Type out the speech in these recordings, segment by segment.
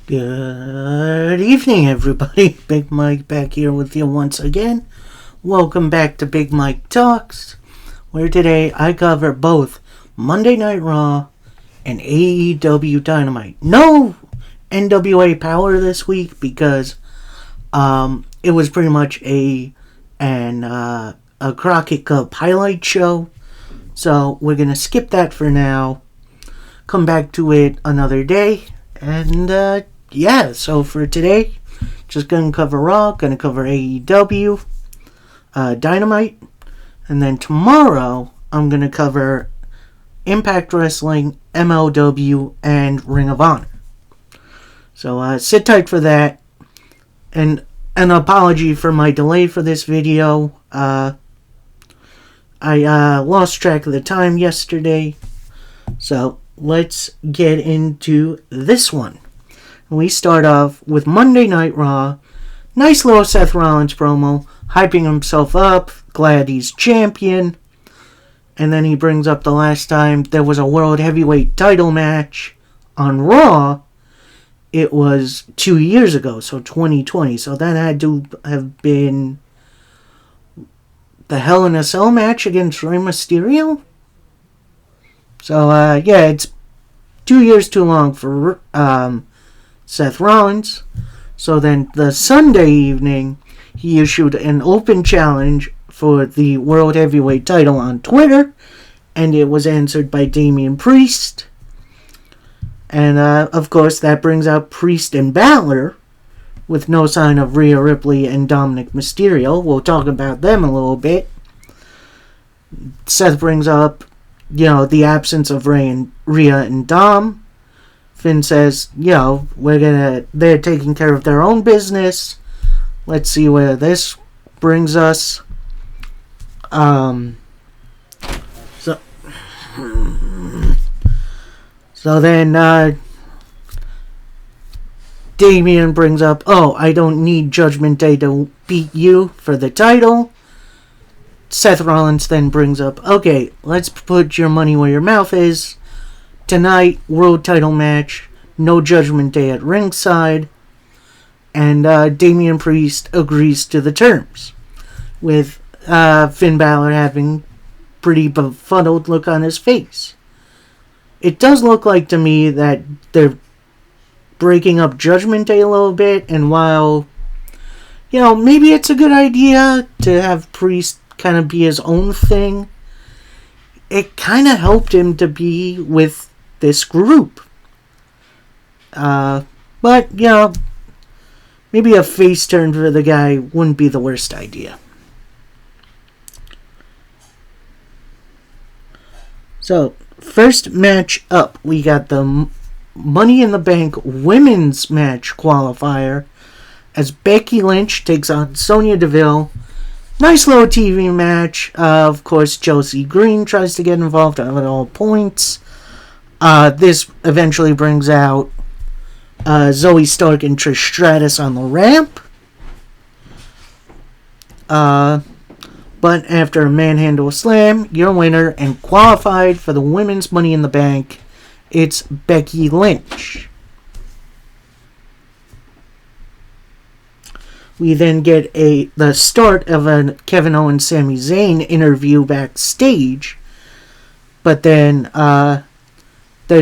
Good evening, everybody. Big Mike back here with you once again. Welcome back to Big Mike Talks, where today I cover both Monday Night Raw and AEW Dynamite. No NWA Power this week because it was pretty much a Crockett Cup highlight show. So we're gonna skip that for now. Come back to it another day. And so for today, just gonna cover Raw, gonna cover AEW, Dynamite, and then tomorrow I'm gonna cover Impact Wrestling, MLW, and Ring of Honor. So sit tight for that. And an apology for my delay for this video. I lost track of the time yesterday. So let's get into this one. We start off with Monday Night Raw. Nice little Seth Rollins promo, hyping himself up, glad he's champion. And then he brings up the last time there was a World Heavyweight title match on Raw. It was 2 years ago, so 2020. So that had to have been the Hell in a Cell match against Rey Mysterio. So, it's 2 years too long for Seth Rollins. So then the Sunday evening, he issued an open challenge for the World Heavyweight title on Twitter, and it was answered by Damian Priest. And, of course, that brings out Priest and Balor, with no sign of Rhea Ripley and Dominic Mysterio. We'll talk about them a little bit. Seth brings up the absence of Rhea and Dom. Finn says, they're taking care of their own business. Let's see where this brings us. So then, Damian brings up, I don't need Judgment Day to beat you for the title. Seth Rollins then brings up, okay, let's put your money where your mouth is. Tonight, world title match, no Judgment Day at ringside. And Damian Priest agrees to the terms, with Finn Balor having pretty befuddled look on his face. It does look like to me that they're breaking up Judgment Day a little bit, and while, maybe it's a good idea to have Priest kind of be his own thing, it kind of helped him to be with this group. But, maybe a face turn for the guy wouldn't be the worst idea. So, first match up, we got the Money in the Bank women's match qualifier as Becky Lynch takes on Sonya Deville. Nice little TV match. Of course, Chelsea Green tries to get involved at all points. This eventually brings out Zoe Stark and Trish Stratus on the ramp. But after a manhandle slam, your winner and qualified for the women's Money in the Bank, it's Becky Lynch. We then get the start of a Kevin Owens Sami Zayn interview backstage. But then they're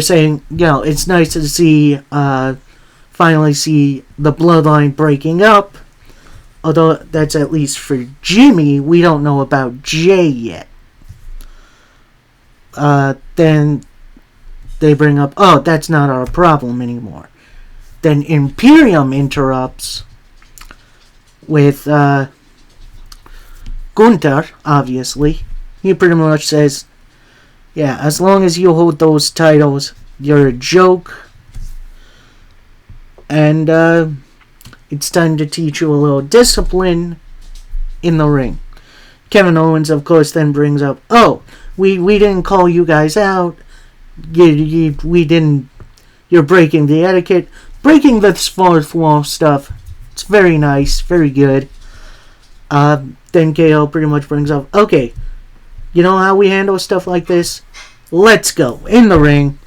saying, it's nice to finally see the bloodline breaking up. Although that's at least for Jimmy. We don't know about Jay yet. Then they bring up, that's not our problem anymore. Then Imperium interrupts with Gunther, obviously. He pretty much says, as long as you hold those titles, you're a joke. And it's time to teach you a little discipline in the ring. Kevin Owens, of course, then brings up, we didn't call you guys out. We didn't. You're breaking the etiquette. Breaking the fourth wall stuff. It's very nice. Very good. Then KO pretty much brings up, okay, you know how we handle stuff like this? Let's go. In the ring.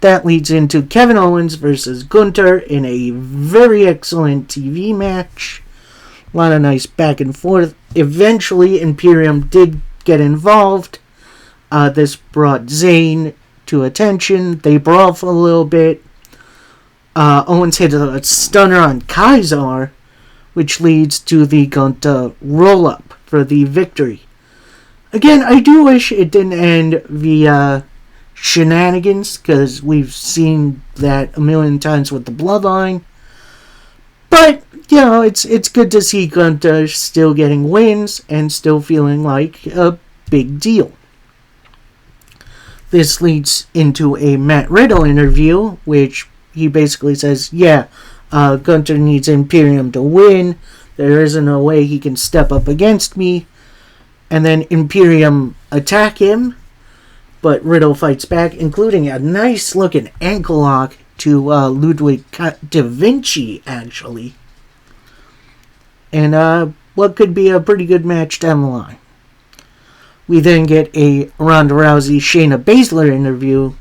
that leads into Kevin Owens versus Gunther in a very excellent TV match. A lot of nice back and forth. Eventually, Imperium did get involved. This brought Zayn to attention. They brawl for a little bit. Owens hit a stunner on Kaiser, which leads to the Gunther roll-up for the victory. Again, I do wish it didn't end via shenanigans, because we've seen that a million times with the Bloodline. But, you know, it's good to see Gunther still getting wins and still feeling like a big deal. This leads into a Matt Riddle interview, which he basically says, Gunther needs Imperium to win. There isn't a way he can step up against me. And then Imperium attack him, but Riddle fights back, including a nice looking ankle lock to Ludwig da Vinci, actually. And what could be a pretty good match down the line. We then get a Ronda Rousey Shayna Baszler interview,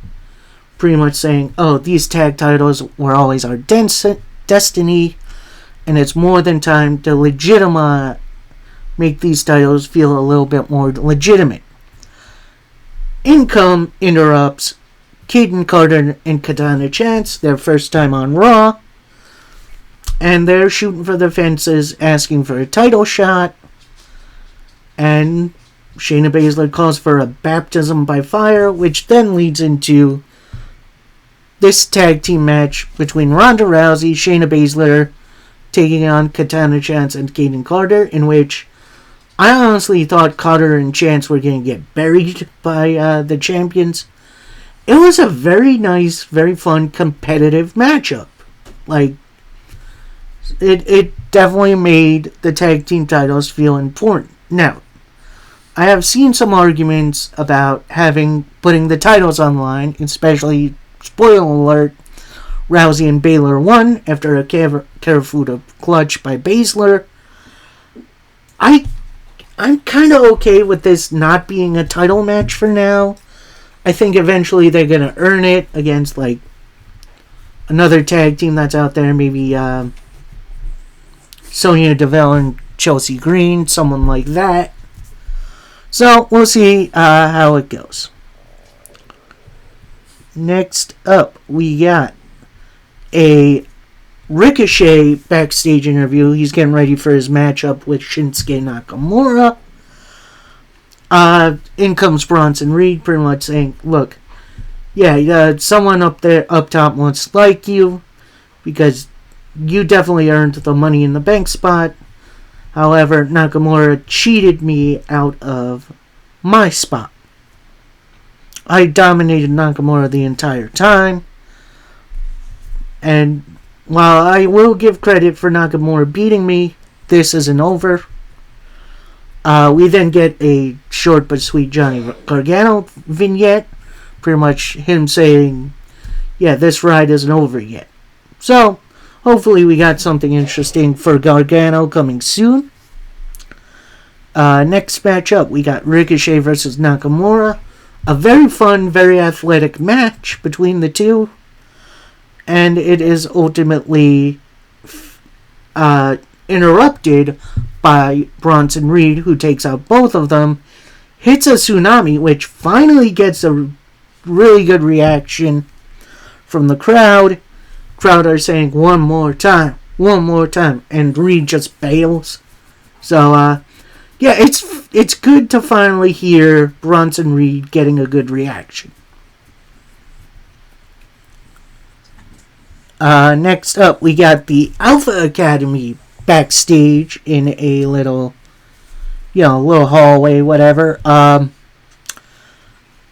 pretty much saying, these tag titles were always our destiny, and it's more than time to make these titles feel a little bit more legitimate. Income interrupts Kayden Carter and Katana Chance, their first time on Raw, and they're shooting for the fences, asking for a title shot, and Shayna Baszler calls for a baptism by fire, which then leads into this tag team match between Ronda Rousey, Shayna Baszler, taking on Katana Chance and Kayden Carter, in which I honestly thought Carter and Chance were going to get buried by the champions. It was a very nice, very fun, competitive matchup. Like, it definitely made the tag team titles feel important. Now, I have seen some arguments about putting the titles online, especially, spoiler alert, Rousey and Baylor won after a Karafuda clutch by Baszler. I'm kind of okay with this not being a title match for now. I think eventually they're going to earn it against, like, another tag team that's out there. Maybe Sonya Deville and Chelsea Green, someone like that. So, we'll see how it goes. Next up, we got a Ricochet backstage interview. He's getting ready for his matchup with Shinsuke Nakamura. In comes Bronson Reed, pretty much saying, look, someone up top wants to like you, because you definitely earned the Money in the Bank spot. However, Nakamura cheated me out of my spot. I dominated Nakamura the entire time, and while I will give credit for Nakamura beating me, this isn't over. We then get a short but sweet Johnny Gargano vignette. Pretty much him saying, this ride isn't over yet. So, hopefully we got something interesting for Gargano coming soon. Next matchup, we got Ricochet versus Nakamura. A very fun, very athletic match between the two. And it is ultimately interrupted by Bronson Reed, who takes out both of them, hits a tsunami, which finally gets a really good reaction from the crowd. Crowd are saying, one more time, and Reed just bails. So, it's good to finally hear Bronson Reed getting a good reaction. Next up, we got the Alpha Academy backstage in a little hallway, whatever.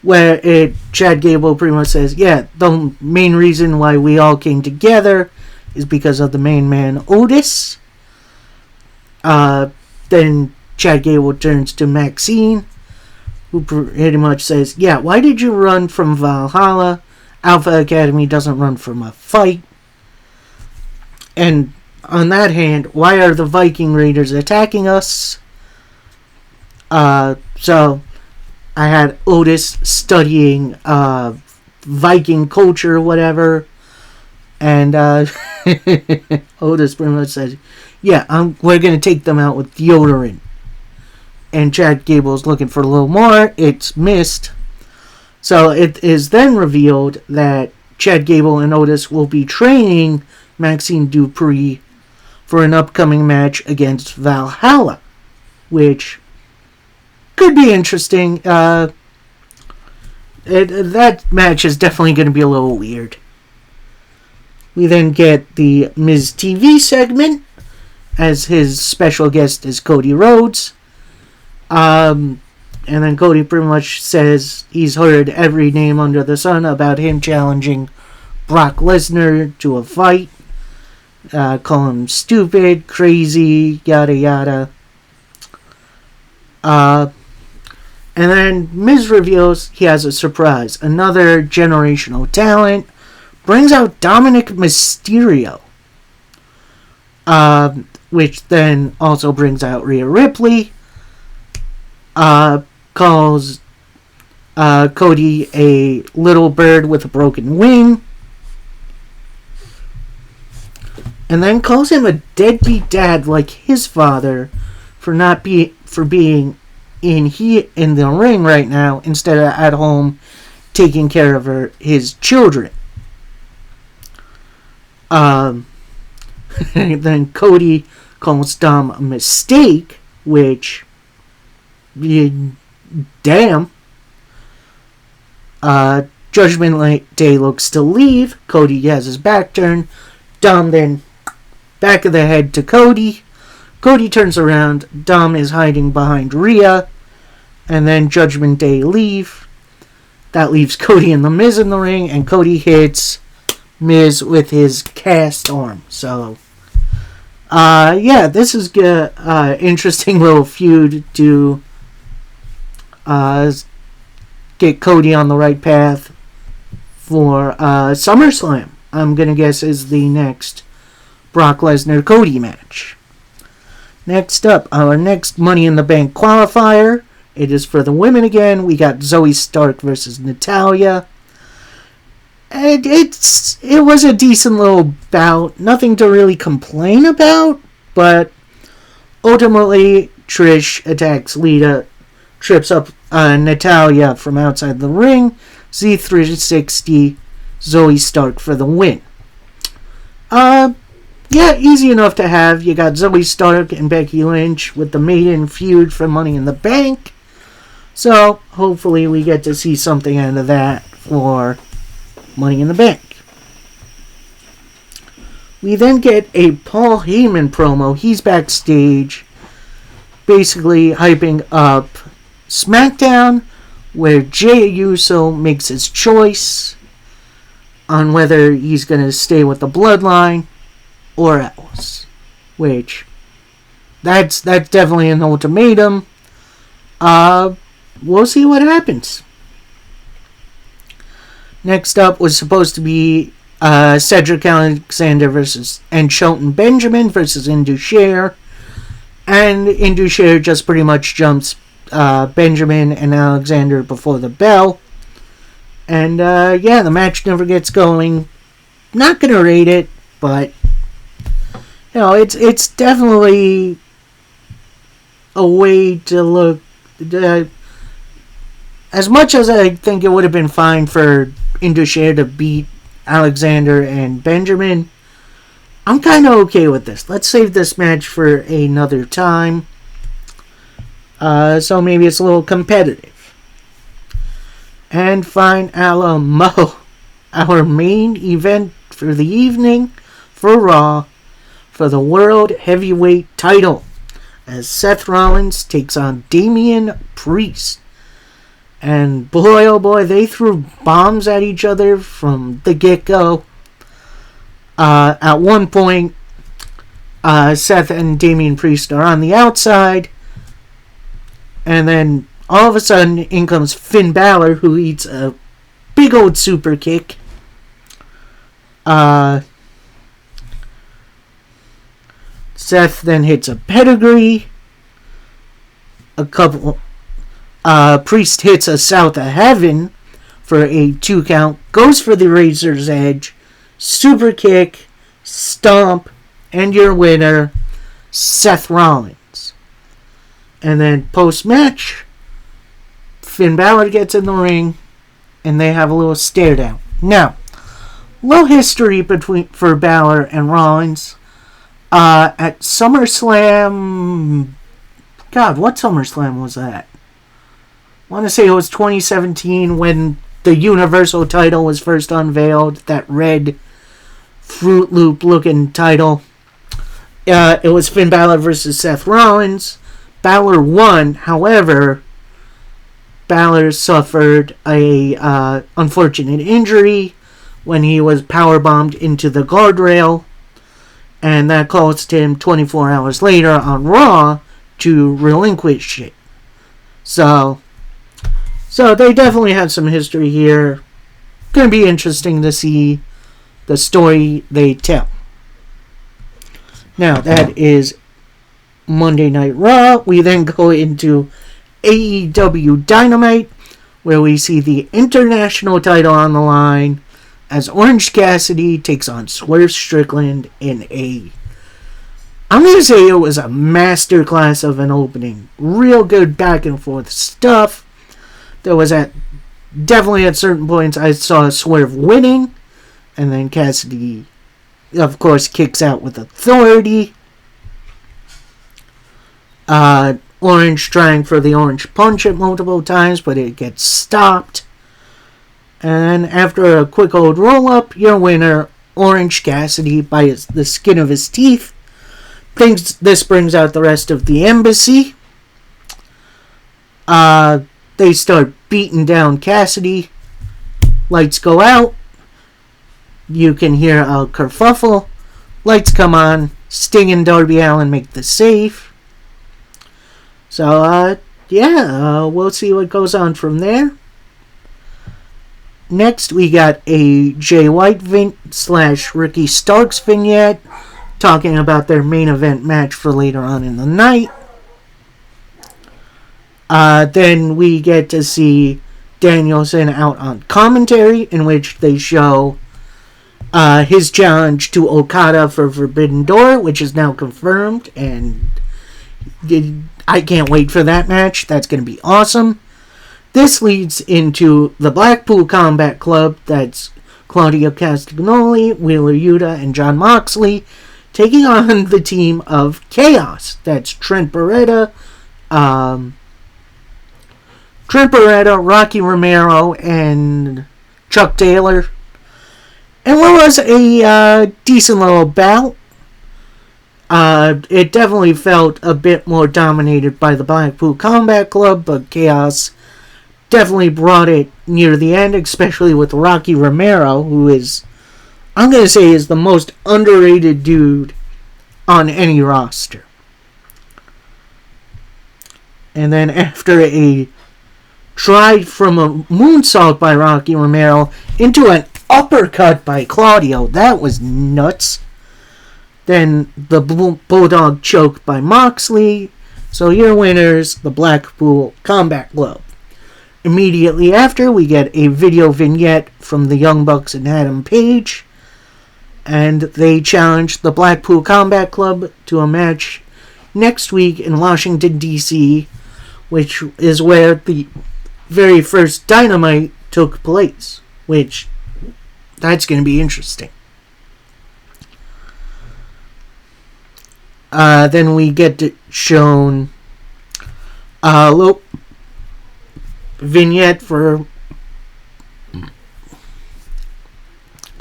Where Chad Gable pretty much says, the main reason why we all came together is because of the main man, Otis. Then Chad Gable turns to Maxine, who pretty much says, why did you run from Valhalla? Alpha Academy doesn't run from a fight. And on that hand, why are the Viking Raiders attacking us? So I had Otis studying Viking culture or whatever. And Otis pretty much says, yeah, we're going to take them out with deodorant. And Chad Gable's looking for a little more. It's missed. So it is then revealed that Chad Gable and Otis will be training Maxine Dupree for an upcoming match against Valhalla, which could be interesting. That match is definitely going to be a little weird. We then get the Miz TV segment, as his special guest is Cody Rhodes. And then Cody pretty much says he's heard every name under the sun about him challenging Brock Lesnar to a fight. Call him stupid, crazy, yada yada. And then Miz reveals he has a surprise. Another generational talent. Brings out Dominic Mysterio. Which then also brings out Rhea Ripley. Calls Cody a little bird with a broken wing. And then calls him a deadbeat dad like his father for being in the ring right now instead of at home taking care of his children. And then Cody calls Dom a mistake, which, damn. Judgment Day looks to leave. Cody has his back turned. Dom then back of the head to Cody. Cody turns around. Dom is hiding behind Rhea. And then Judgment Day leave. That leaves Cody and The Miz in the ring. And Cody hits Miz with his cast arm. So, yeah, this is good. Interesting little feud to get Cody on the right path for SummerSlam. I'm going to guess is the next Brock Lesnar-Cody match. Next up, our next Money in the Bank qualifier. It is for the women again. We got Zoe Stark versus Natalya. And it was a decent little bout. Nothing to really complain about. But ultimately, Trish attacks Lita. Trips up Natalya from outside the ring. Z360. Zoe Stark for the win. Yeah, easy enough to have. You got Zoe Stark and Becky Lynch with the maiden feud for Money in the Bank. So, hopefully we get to see something out of that for Money in the Bank. We then get a Paul Heyman promo. He's backstage, basically hyping up SmackDown, where Jey Uso makes his choice on whether he's going to stay with the Bloodline or else. Which, that's definitely an ultimatum. We'll see what happens. Next up was supposed to be Cedric Alexander and Shelton Benjamin versus Indusher. And Indusher just pretty much jumps Benjamin and Alexander before the bell. And yeah, the match never gets going. Not gonna rate it, but you know, it's definitely a way to look. As much as I think it would have been fine for Indusher to beat Alexander and Benjamin, I'm kind of okay with this. Let's save this match for another time. So maybe it's a little competitive. And fine, Alamo, our main event for the evening for Raw for the World Heavyweight title, as Seth Rollins takes on Damian Priest. And boy, oh boy, they threw bombs at each other from the get-go. At one point, Seth and Damian Priest are on the outside. And then, all of a sudden, in comes Finn Balor, who eats a big old super kick. Seth then hits a pedigree. Priest hits a South of Heaven, for a 2 count. Goes for the Razor's Edge. Super kick, stomp, and your winner, Seth Rollins. And then post-match, Finn Balor gets in the ring, and they have a little stare down. Now, little history for Balor and Rollins. At SummerSlam, God, what SummerSlam was that? I want to say it was 2017 when the Universal title was first unveiled. That red Fruit Loop looking title. It was Finn Balor versus Seth Rollins. Balor won. However, Balor suffered a unfortunate injury when he was powerbombed into the guardrail, and that caused him 24 hours later on Raw to relinquish it. So they definitely have some history here. Gonna be interesting to see the story they tell. Now, that is Monday Night Raw. We then go into AEW Dynamite, where we see the international title on the line as Orange Cassidy takes on Swerve Strickland in I'm going to say it was a masterclass of an opening. Real good back and forth stuff. There was definitely at certain points I saw Swerve winning, and then Cassidy, of course, kicks out with authority. Orange trying for the orange punch at multiple times, but it gets stopped. And after a quick old roll-up, your winner, Orange Cassidy, by the skin of his teeth. This brings out the rest of the embassy. They start beating down Cassidy. Lights go out. You can hear a kerfuffle. Lights come on. Sting and Darby Allin make the save. So, we'll see what goes on from there. Next, we got a Jay White / Ricky Starks vignette talking about their main event match for later on in the night. Then we get to see Danielson out on commentary, in which they show his challenge to Okada for Forbidden Door, which is now confirmed, and I can't wait for that match. That's going to be awesome. This leads into the Blackpool Combat Club. That's Claudio Castagnoli, Wheeler Yuta, and Jon Moxley taking on the team of Chaos. That's Trent Beretta, Rocky Romero, and Chuck Taylor. And what was a decent little bout. It definitely felt a bit more dominated by the Blackpool Combat Club, but Chaos definitely brought it near the end, especially with Rocky Romero, who is, I'm going to say, is the most underrated dude on any roster. And then after a try from a moonsault by Rocky Romero into an uppercut by Claudio, that was nuts. Then the Bulldog choke by Moxley. So your winners, the Blackpool Combat Club. Immediately after, we get a video vignette from the Young Bucks and Adam Page. And they challenge the Blackpool Combat Club to a match next week in Washington, D.C., which is where the very first Dynamite took place. Which, that's going to be interesting. Then we get shown a little vignette for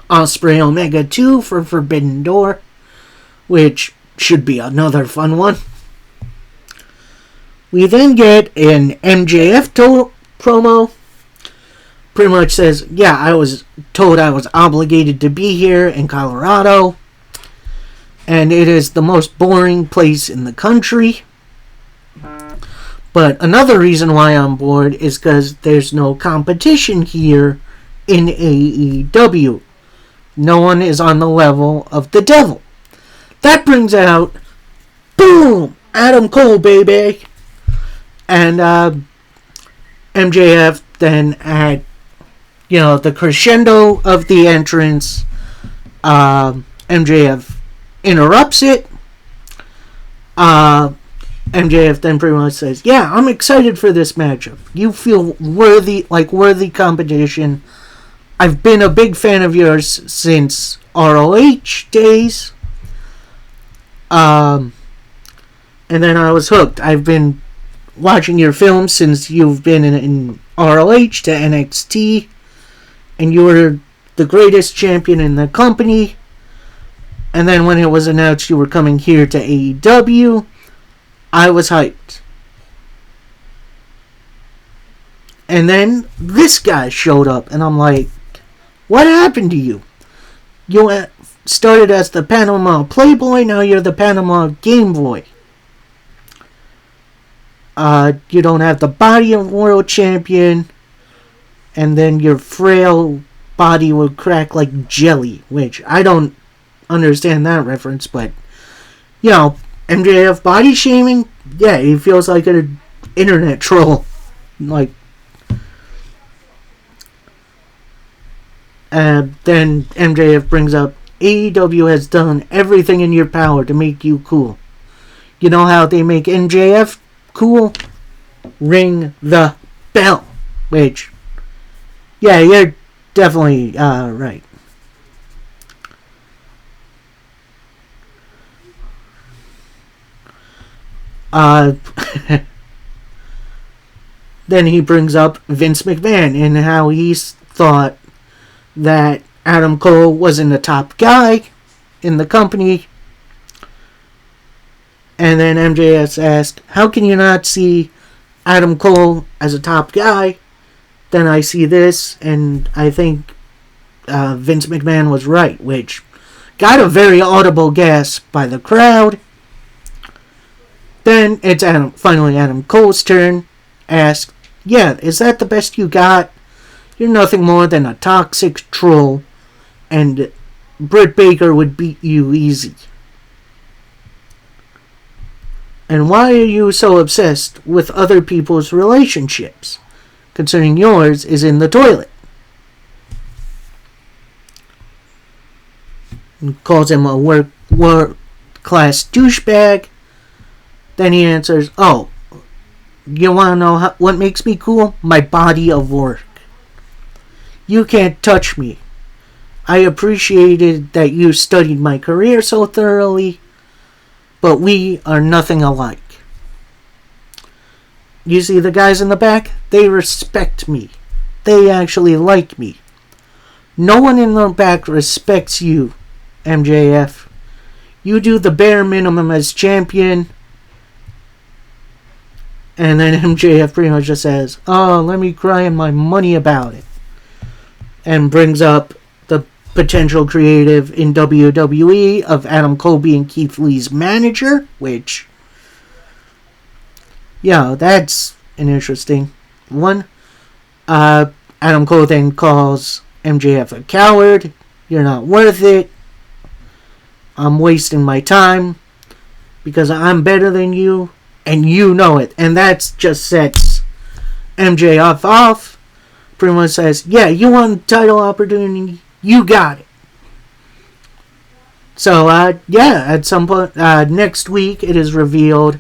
Ospreay Omega 2 for Forbidden Door, which should be another fun one. We then get an MJF promo. Pretty much says, yeah, I was told I was obligated to be here in Colorado, and it is the most boring place in the country. But another reason why I'm bored is because there's no competition here in AEW. No one is on the level of the Devil. That brings out, boom, Adam Cole, baby. And MJF then the crescendo of the entrance, MJF interrupts it. MJF then pretty much says, yeah, I'm excited for this matchup. You feel worthy competition. I've been a big fan of yours since ROH days. And then I was hooked. I've been watching your films since you've been in ROH to NXT. And you were the greatest champion in the company. And then when it was announced you were coming here to AEW, I was hyped. And then this guy showed up, and I'm like, what happened to you? You started as the Panama Playboy, now you're the Panama Game Boy. You don't have the body of world champion, and then your frail body would crack like jelly, which I don't understand that reference, but, MJF body shaming, yeah, he feels like an internet troll. Like, then MJF brings up, AEW has done everything in your power to make you cool. You know how they make MJF cool? Ring the bell. Which, yeah, you're definitely right. Then he brings up Vince McMahon and how he thought that Adam Cole wasn't the top guy in the company. And then MJF asked, how can you not see Adam Cole as a top guy? Then I see this, and I think Vince McMahon was right, which got a very audible gasp by the crowd. Then it's finally Adam Cole's turn. Asked, yeah, is that the best you got? You're nothing more than a toxic troll, and Britt Baker would beat you easy. And why are you so obsessed with other people's relationships, concerning yours is in the toilet? And calls him a work-class douchebag. Then he answers, oh, you want to know what makes me cool? My body of work. You can't touch me. I appreciated that you studied my career so thoroughly, but we are nothing alike. You see the guys in the back? They respect me. They actually like me. No one in the back respects you, MJF. You do the bare minimum as champion. And then MJF pretty much just says, oh, let me cry in my money about it. And brings up the potential creative in WWE of Adam Cole being Keith Lee's manager, which, that's an interesting one. Adam Cole then calls MJF a coward. You're not worth it. I'm wasting my time because I'm better than you. And you know it. And that just sets MJF off. Pretty much says, yeah, you want a title opportunity? You got it. So, at some point next week, it is revealed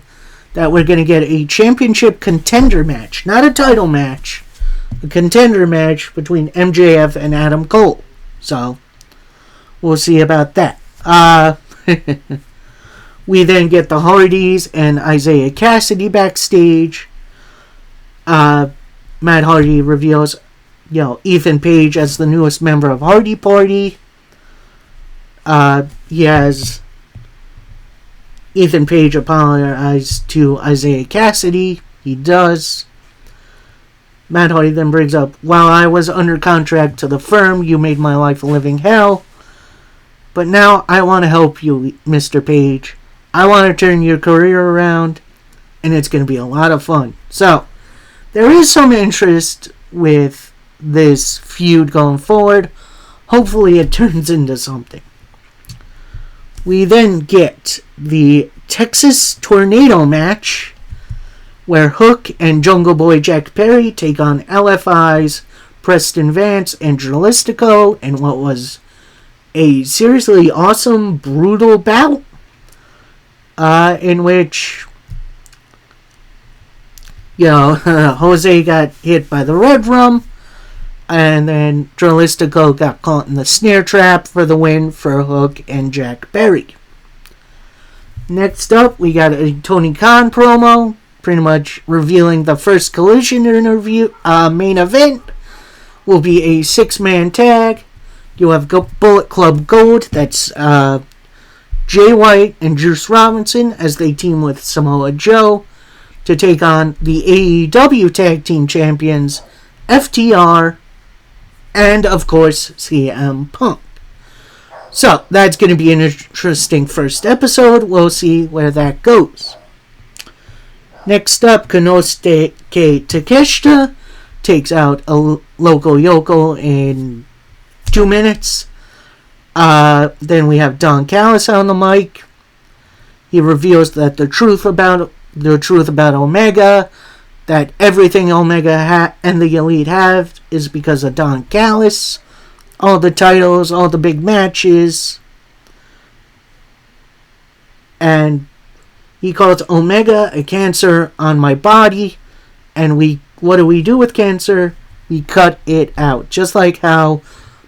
that we're going to get a championship contender match. Not a title match. A contender match between MJF and Adam Cole. So, we'll see about that. We then get the Hardys and Isaiah Cassidy backstage. Matt Hardy reveals, Ethan Page as the newest member of Hardy Party. He has Ethan Page apologize to Isaiah Cassidy. He does. Matt Hardy then brings up, while I was under contract to the firm, you made my life a living hell. But now I want to help you, Mr. Page. I want to turn your career around, and it's going to be a lot of fun. So, there is some interest with this feud going forward. Hopefully it turns into something. We then get the Texas Tornado match, where Hook and Jungle Boy Jack Perry take on LFI's Preston Vance and Dralistico in what was a seriously awesome, brutal bout in which, Jose got hit by the Red Rum, and then Dralistico got caught in the snare trap for the win for Hook and Jack Berry. Next up, we got a Tony Khan promo, pretty much revealing the first Collision interview. Main event will be a 6-man tag. You have Bullet Club Gold, that's Jay White and Juice Robinson as they team with Samoa Joe to take on the AEW Tag Team Champions, FTR, and of course, CM Punk. So, that's going to be an interesting first episode. We'll see where that goes. Next up, Konosuke Takeshita takes out a Loco Yoko in 2 minutes. Then we have Don Callis on the mic. He reveals that the truth about Omega, that everything Omega and the Elite have is because of Don Callis. All the titles, all the big matches. And he calls Omega a cancer on my body. And what do we do with cancer? We cut it out. Just like how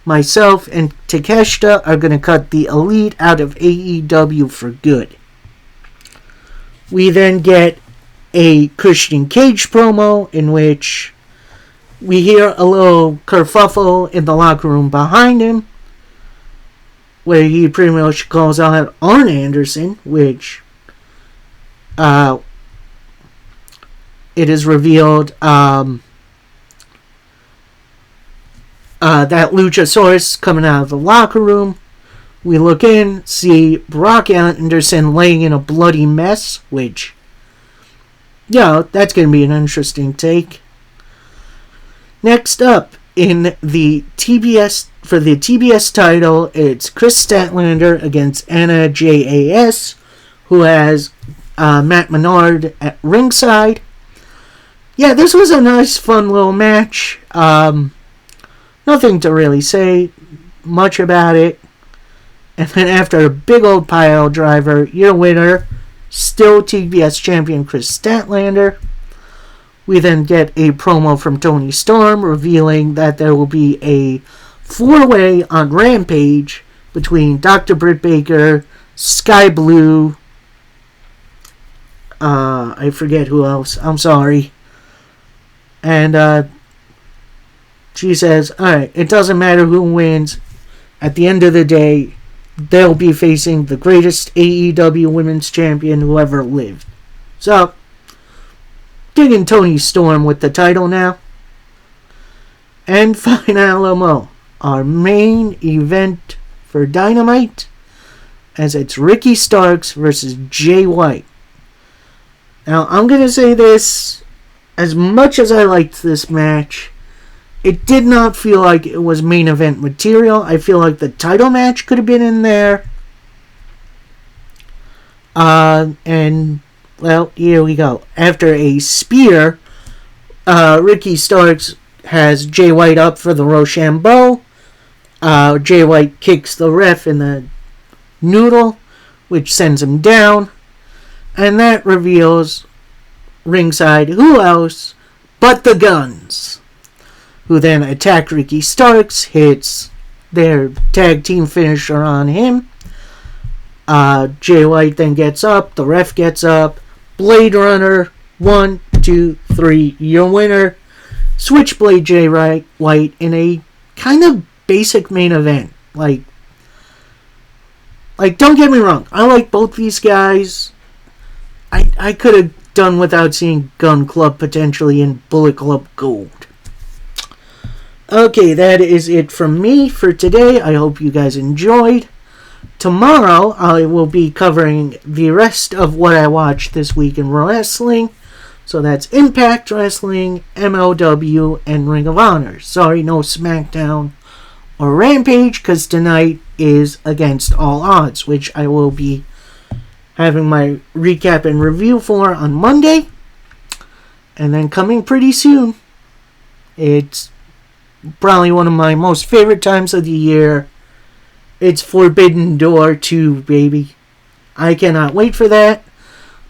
myself and Takeshita are going to cut the Elite out of AEW for good. We then get a Christian Cage promo in which we hear a little kerfuffle in the locker room behind him, where he pretty much calls out Arn Anderson, which it is revealed that Luchasaurus coming out of the locker room. We look in, see Brock Anderson laying in a bloody mess, which, that's going to be an interesting take. Next up, in the TBS, for the TBS title, it's Chris Statlander against Anna Jas, who has Matt Menard at ringside. Yeah, this was a nice, fun little match. Nothing to really say much about it. And then after a big old pile driver, your winner, still TBS champion Chris Statlander. We then get a promo from Tony Storm revealing that there will be a 4-way on Rampage between Dr. Britt Baker, Sky Blue, I forget who else, I'm sorry. And she says, alright, it doesn't matter who wins. At the end of the day, they'll be facing the greatest AEW Women's Champion who ever lived. So, digging Tony Storm with the title now. And Finalamo, our main event for Dynamite, as it's Ricky Starks versus Jay White. Now, I'm going to say this, as much as I liked this match, it did not feel like it was main event material. I feel like the title match could have been in there. And, well, here we go. After a spear, Ricky Starks has Jay White up for the Rochambeau. Jay White kicks the ref in the noodle, which sends him down. And that reveals ringside who else but the Guns, who then attack Ricky Starks, hits their tag team finisher on him. Jay White then gets up, the ref gets up, Blade Runner, 1, 2, 3, your winner. Switchblade Jay White in a kind of basic main event. Like, don't get me wrong, I like both these guys. I could have done without seeing Gun Club potentially in Bullet Club Gold. Okay, that is it from me for today. I hope you guys enjoyed. Tomorrow, I will be covering the rest of what I watched this week in wrestling. So that's Impact Wrestling, MLW, and Ring of Honor. Sorry, no SmackDown or Rampage, because tonight is Against All Odds, which I will be having my recap and review for on Monday. And then coming pretty soon, it's probably one of my most favorite times of the year. It's Forbidden Door 2, baby. I cannot wait for that.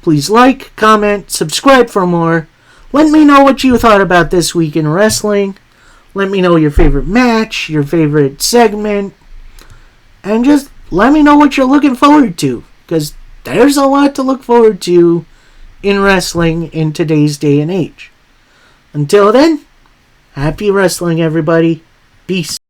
Please like, comment, subscribe for more. Let me know what you thought about this week in wrestling. Let me know your favorite match, your favorite segment. And just let me know what you're looking forward to. Because there's a lot to look forward to in wrestling in today's day and age. Until then, happy wrestling, everybody. Peace.